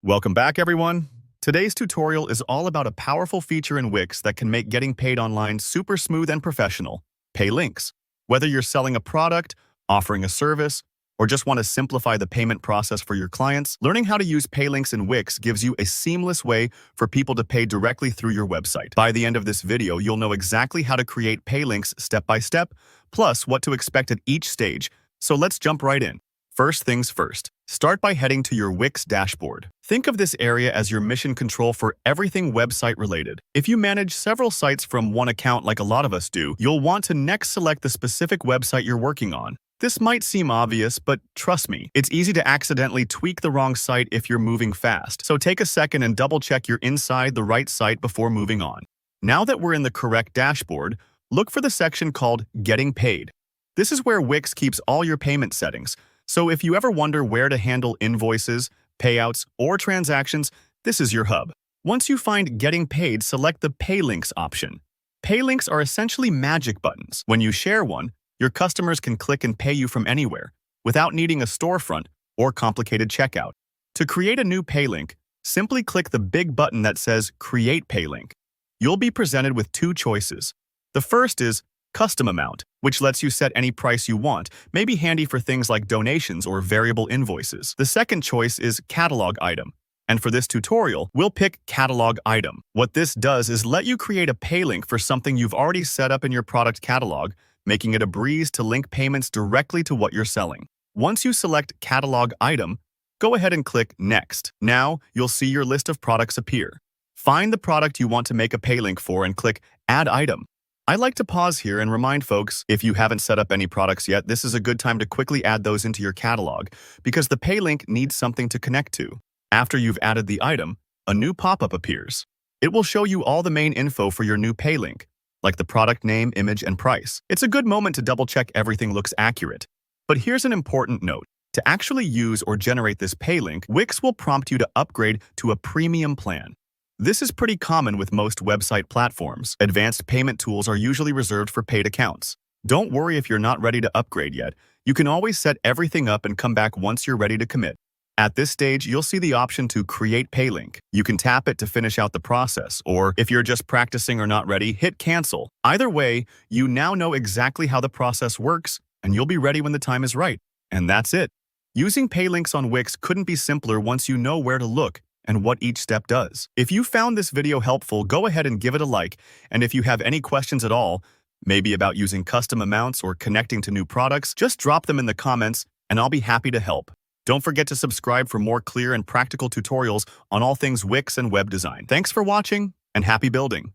Welcome back, everyone. Today's tutorial is all about a powerful feature in Wix that can make getting paid online super smooth and professional: Pay Links. Whether you're selling a product, offering a service, or just want to simplify the payment process for your clients, learning how to use Pay Links in Wix gives you a seamless way for people to pay directly through your website. By the end of this video, you'll know exactly how to create Pay Links step by step, plus what to expect at each stage. So let's jump right in. First things first, start by heading to your Wix dashboard. Think of this area as your mission control for everything website related. If you manage several sites from one account like a lot of us do, you'll want to next select the specific website you're working on. This might seem obvious, but trust me, it's easy to accidentally tweak the wrong site if you're moving fast. So take a second and double check you're inside the right site before moving on. Now that we're in the correct dashboard, look for the section called Getting Paid. This is where Wix keeps all your payment settings. So if you ever wonder where to handle invoices, payouts, or transactions, this is your hub. Once you find Getting Paid, select the Pay Links option. Pay Links are essentially magic buttons. When you share one, your customers can click and pay you from anywhere, without needing a storefront or complicated checkout. To create a new Pay Link, simply click the big button that says Create Pay Link. You'll be presented with two choices. The first is Custom Amount, which lets you set any price you want, may be handy for things like donations or variable invoices. The second choice is Catalog Item, and for this tutorial, we'll pick Catalog Item. What this does is let you create a pay link for something you've already set up in your product catalog, making it a breeze to link payments directly to what you're selling. Once you select Catalog Item, go ahead and click Next. Now, you'll see your list of products appear. Find the product you want to make a pay link for and click Add Item. I like to pause here and remind folks, if you haven't set up any products yet, this is a good time to quickly add those into your catalog because the pay link needs something to connect to. After you've added the item, a new pop-up appears. It will show you all the main info for your new pay link, like the product name, image, and price. It's a good moment to double-check everything looks accurate. But here's an important note. To actually use or generate this pay link, Wix will prompt you to upgrade to a premium plan. This is pretty common with most website platforms. Advanced payment tools are usually reserved for paid accounts. Don't worry if you're not ready to upgrade yet. You can always set everything up and come back once you're ready to commit. At this stage, you'll see the option to Create Pay Link. You can tap it to finish out the process, or if you're just practicing or not ready, hit Cancel. Either way, you now know exactly how the process works, and you'll be ready when the time is right. And that's it. Using Pay Links on Wix couldn't be simpler once you know where to look and what each step does. If you found this video helpful, go ahead and give it a like, and if you have any questions at all, maybe about using custom amounts or connecting to new products, just drop them in the comments and I'll be happy to help. Don't forget to subscribe for more clear and practical tutorials on all things Wix and web design. Thanks for watching and happy building!